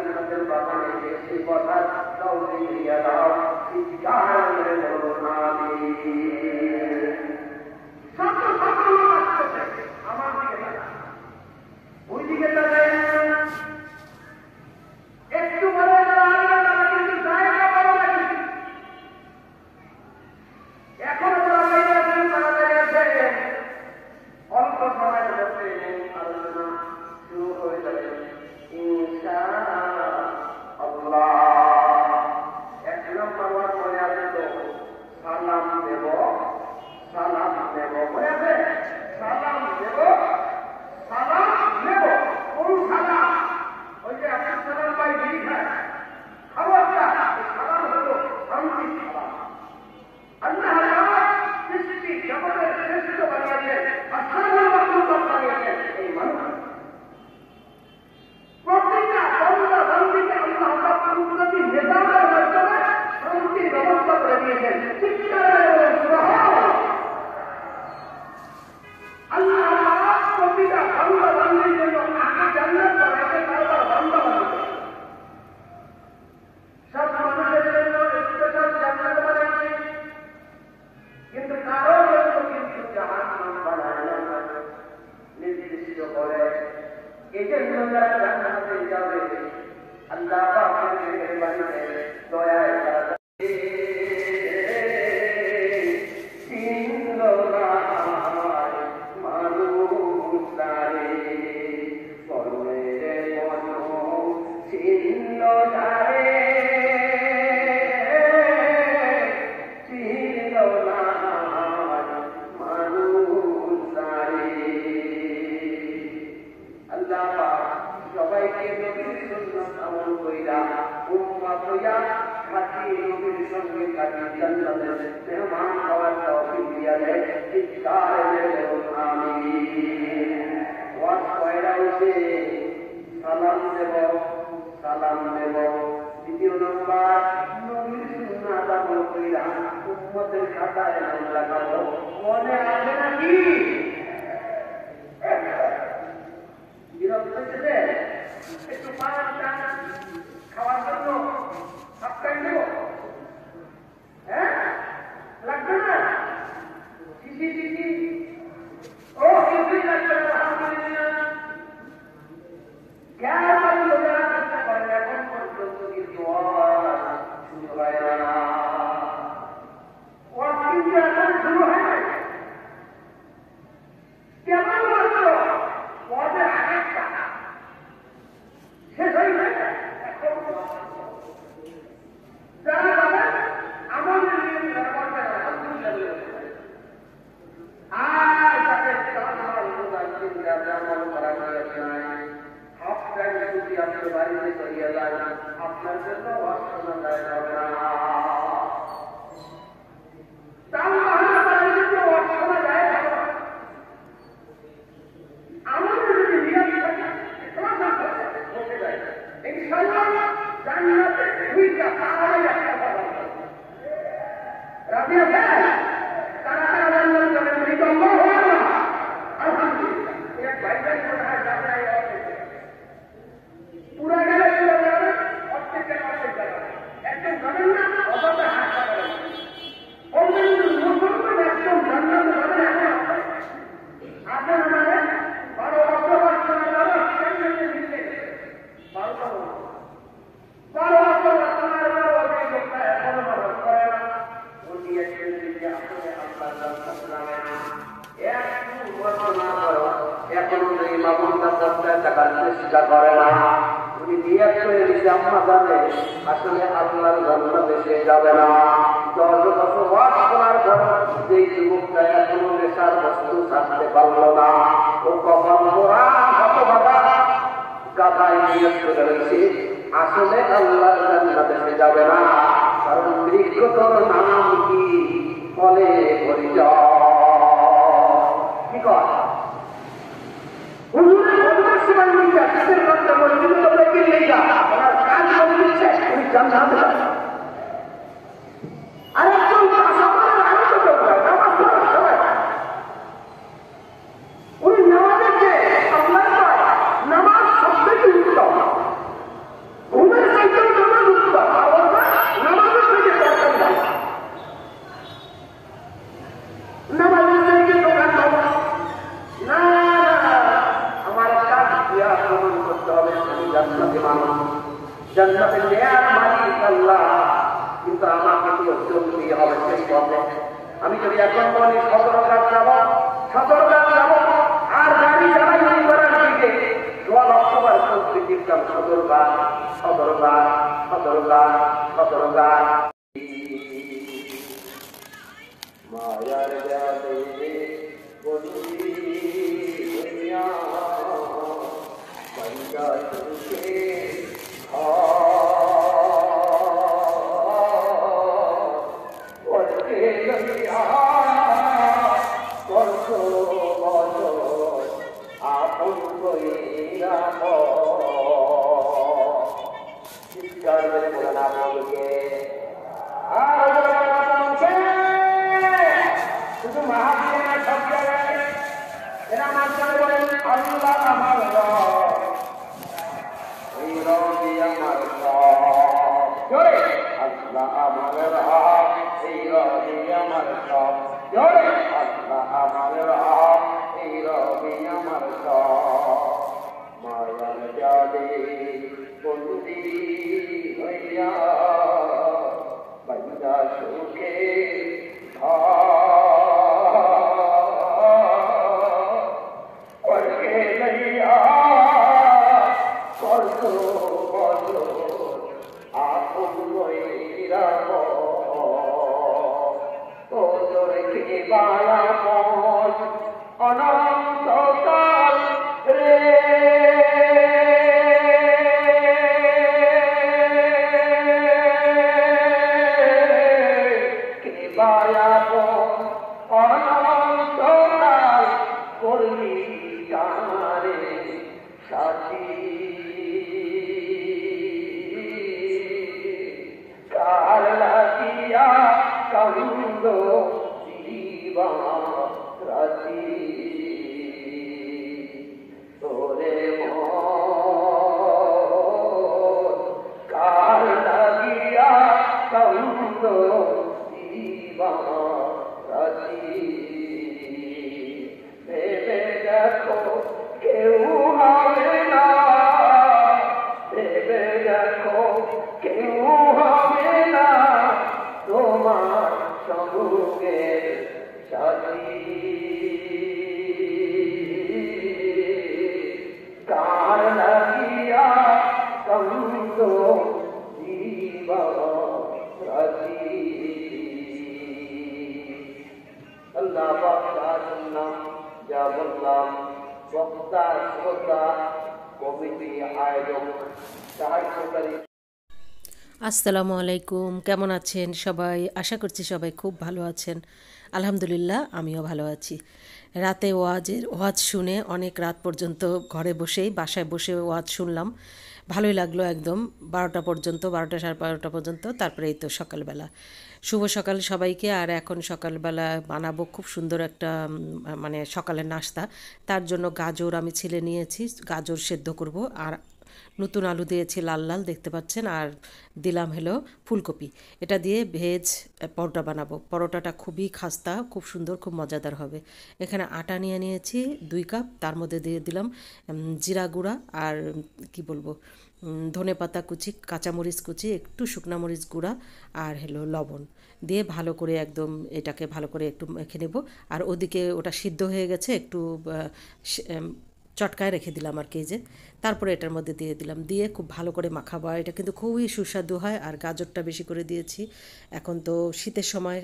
জান্নাতের বাগানে এসে বসার তৌফিক দিয়ে দাও, চিৎকার করে বলুন আমিন। শত শত লোক আসতেছে আমার দিকে তাকান, ওই দিকে তাকায় না, একটু বলে তারা কিন্তু জায়গা বড় লাগে। এখনো যারা বাইরে আছেন তারা বাইরে আছে, অল্প সময়ের মধ্যে আলোচনা শুরু হয়ে যাবে ইনশাআল্লাহ। এক নম্বর ওয়াজ মনে আছে তো, সালাম দেব, সালাম নেব, মনে আছে? সালাম দেব, সালাম নেব। কোন সালাম? ওই যে আপনি সালাম পাই বিড়ি খায়, খবরটা সালাম হলো শান্তি সালাম। আল্লাহ সৃষ্টি জগতের শ্রেষ্ঠ বানিয়েছেন, আসমানের মাখলুকাত বানিয়েছেন এই মানুষ। প্রতিটা বান্দা বান্দীকে আল্লাহ পাক কুদরতি নিজামের মাধ্যমে শান্তির ব্যবস্থা করে দিয়েছেন। আল্লাহ পাক প্রতিটা বান্দা বান্দীর জন্য আগে জান্নাত বানাইছেন, তারপর বান্দা বানিয়েছেন। সব মানুষের জন্য স্পেশাল জান্নাত বানাইছেন, কিন্তু কারো জন্য কিন্তু জাহান্নাম বানায় না, নির্দিষ্ট করে। এই জন্য যারা জান্নাতে যাবে আল্লাহ পাকের মেহেরবানিতে দয়ায় তারা সবাইকে নবীর সুন্নাত আমল কইরা উম্মত হইয়া খাঁটি নবীর সঙ্গে খাঁটি জান্নাতের মেহমান হওয়ার তৌফিক দিয়া দেয়। চিৎকার করে বলুন আমিন। ওয়াজ কয়রা হইছে? সালাম দেব, সালাম দেব। দ্বিতীয় নম্বর, নবীর সুন্নাত আমল কইরা উম্মতের খাতায় নাম লাগাবো। মনে আছে নাকি? বিরক্ত হয়েছে? একটু পান চান খাওয়ার জন্য সবটাই দেব? হ্যাঁ, লাগবে না? শিশি শিশি ও কিছুই লাগবে না, আলহামদুলিল্লাহ। জ্ঞান বোঝার চেষ্টা করেন, এখন পর্যন্ত কিন্তু শুরু হয় না। ও কিন্তু এখন শুরু হয় না। কেমন মাত্র পদের আগেরটা শেষ হয়ে যায়। যারা যাবেন আমাদের নিয়ে আর তাদের হাফ টাইম যদি আপনার বাড়িতে চলিয়ে যায়, আপনার জন্য শোনা যায় হবে না। আমাদের যদি নিরাপদ থাকে বসে যায় ইনশাআল্লাহ জান্নাতে দুইটা পাহাড়ে একটা পাবে। রাজি আছেন? তারা তারা জান্নাত যাবেন, বলি তো আল্লাহু আকবার। আলহামদুলিল্লাহ। এক ভাই ভাই কোথায় যাবে? পুরা গেলে পুরো যাবে, অর্ধেক যাবে। একদম যাবেন না, অযথা হাত পাবেন। মুসলমান একদম জান্নাতে যাবেন। এখন আসেন আমাদের 12 বছর বাচ্চারা যাবে, সেখানে দিতে 12 বছর বাচ্চারা যাবে, ওই লোকটা এখনো নামাজ পড়ে না। উনি একজন দিকে আসলে আল্লাহ জান্নাত যাবে না। একটু বছর না পড়ো, এখনো এই মামুনটা 50 টাকার চেষ্টা করে না। উনি নিয়ত করে দিচ্ছে আম্মা জানে আসলে আল্লাহর জান্নাতে সে যাবে না। 10 বছর ওয়াজ করার পর যেই যুবকটা এখনো নেশার বস্তু ছাড়তে পারলো না, ও কখন মোরা হতভাগা গাধায় নিয়ত করে রয়েছে আসলে আল্লাহর জান্নাতে সে যাবে না। কারণ বৃক্ষতর নাম কি ফলে পরিচয়। কি কর নামাজ সবথেকে উত্তম। জান্নাতের নেয়ার মালিক আল্লাহ, কিন্তু আমাকে তো চলতেই হবে সেই পথে। আমি যদি এখন বলি সতর্কার যাব, সতর্কার যাব, আর গাড়ি চালাই করার দিকে 16 অক্টোবর সংস্কৃতির কাম সতর্কার সতর্কার সতর্কার সতর্কার। মায়ার জালে বন্দি হইয়া বন্দা সুখে শুধু মাহাবীর সব জায়গায় এরা মাঝখানে বলেন আল্লাহ আমার রব, এই রবি আমার সব, জোরে আল্লাহ আমার রব, এই রবি আমার সব, জোরে আল্লাহ আমার রব, এই রবি আমার সব। মায়ার জালে বন্দি হইয়া বান্দা সুখে অনন্তকাল রে অনন্তকাল করলি কারে সাথী, কার লাগিয়া কান্দ জীবা রাতি, তোরে মন কার লাগিয়া কান্দ জীবা রাতি। ভেবে দেখো কেউ হবে না, ভেবে দেখো কেউ হবে না তোমার সঙ্গে সাথী, কার লাগিয়া কান্দ জীবা রাতি। আল্লাহ বক্তা শুনলাম, যা বললাম বক্তা শ্রোতা কমিটি আয়োজক সাহায্যকারী। আসসালামু আলাইকুম, কেমন আছেন সবাই? আশা করছি সবাই খুব ভালো আছেন। আলহামদুলিল্লাহ, আমিও ভালো আছি। রাতে ওয়াজ শুনে অনেক রাত পর্যন্ত ঘরে বসেই বাসায় বসে ওয়াজ শুনলাম, ভালোই লাগলো একদম। 12টা পর্যন্ত, 12টা সাড়ে 12টা পর্যন্ত, তারপরে এই তো সকালবেলা। শুভ সকাল সবাইকে। আর এখন সকালবেলা বানাবো খুব সুন্দর একটা মানে সকালের নাস্তা। তার জন্য গাজর আমি ছিলে নিয়েছি, গাজর সেদ্ধ করব। আর নতুন আলু দিয়েছি লাল লাল, দেখতে পাচ্ছেন। আর দিলাম হলো ফুলকপি। এটা দিয়ে ভেজ পরোটা বানাবো। পরোটাটা খুবই খাস্তা, খুব সুন্দর, খুব মজাদার হবে। এখানে আটা নিয়ে নিয়েছি 2 কাপ, তার মধ্যে দিয়ে দিলাম জিরা গুঁড়া আর কি বলবো ধনে পাতা কুচি, কাঁচামরিচ কুচি, একটু শুকনা মরিচ গুঁড়া আর হলো লবণ দিয়ে ভালো করে একদম এটাকে ভালো করে একটু মেখে নেব। আর ওদিকে ওটা সিদ্ধ হয়ে গেছে, একটু চটকায় রেখে দিলাম আর কি। যে তারপরে এটার মধ্যে দিয়ে দিলাম, দিয়ে খুব ভালো করে মাখাবো। এটা কিন্তু খুবই সুস্বাদু হয়। আর গাজরটা বেশি করে দিয়েছি, এখন তো শীতের সময়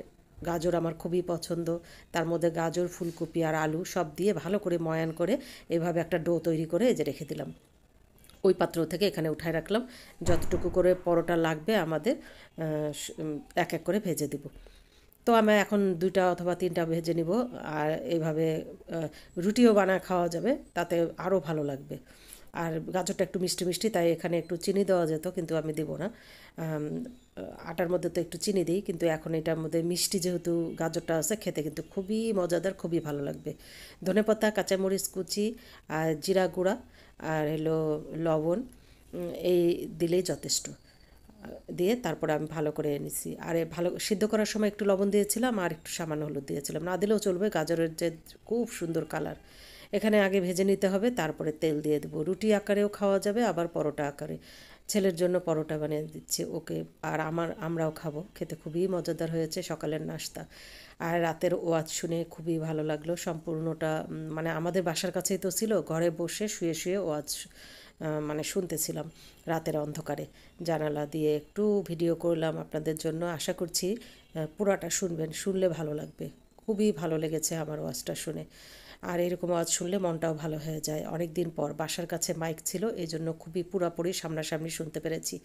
গাজর আমার খুবই পছন্দ। তার মধ্যে গাজর, ফুলকপি আর আলু সব দিয়ে ভালো করে ময়ান করে এভাবে একটা ডো তৈরি করে এই যে রেখে দিলাম। ওই পাত্র থেকে এখানে উঠায় রাখলাম। যতটুকু করে পরোটা লাগবে আমাদের এক এক করে ভেজে দেব। তো আমি এখন 2টা অথবা 3টা ভেজে নিব। আর এইভাবে রুটিও বানায় খাওয়া যাবে, তাতে আরও ভালো লাগবে। আর গাজরটা একটু মিষ্টি মিষ্টি, তাই এখানে একটু চিনি দেওয়া যেত, কিন্তু আমি দেবো না। আটার মধ্যে তো একটু চিনি দিই, কিন্তু এখন এটার মধ্যে মিষ্টি যেহেতু গাজরটা আছে, খেতে কিন্তু খুবই মজাদার, খুবই ভালো লাগবে। ধনেপাতা, কাঁচামরিচ কুচি আর জিরা গুঁড়া আর হলো লবণ, এই দিলেই যথেষ্ট। দিয়ে তারপরে আমি ভালো করে এনেছি। আর ভালো সিদ্ধ করার সময় একটু লবণ দিয়েছিলাম আর একটু সামান্য হলুদ দিয়েছিলাম, না দিলেও চলবে। গাজরের যে খুব সুন্দর কালার। এখানে আগে ভেজে নিতে হবে, তারপরে তেল দিয়ে দেবো। রুটি আকারেও খাওয়া যাবে, আবার পরোটা আকারে ছেলের জন্য পরোটা বানিয়ে দিচ্ছি ওকে, আর আমরাও খাবো। খেতে খুবই মজাদার হয়েছে সকালের নাস্তা। আর রাতের ওয়াজ শুনে খুবই ভালো লাগলো সম্পূর্ণটা। মানে আমাদের বাসার কাছেই তো ছিল, ঘরে বসে শুয়ে শুয়ে ওয়াজ মানে শুনতেছিলাম রাতের অন্ধকারে। জানালা দিয়ে একটু ভিডিও করলাম আপনাদের জন্য। আশা করছি পুরাটা শুনবেন, শুনলে ভালো লাগবে। খুবই ভালো লেগেছে আমার ওয়াজটা শুনে। আর এরকম আওয়াজ শুনলে মনটাও ভালো হয়ে যায়। অনেক দিন পর বাসার কাছে মাইক ছিল, এই জন্য খুবই পুরাপুরি সামনাসামনি শুনতে পেরেছি।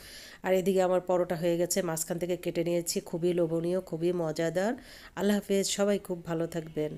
আর এদিকে আমার পরোটা হয়ে গেছে, মাঝখান থেকে কেটে নিয়েছি, খুবই লোভনীয়, খুবই মজাদার। আল্লাহ হাফেজ, সবাই খুব ভালো থাকবেন।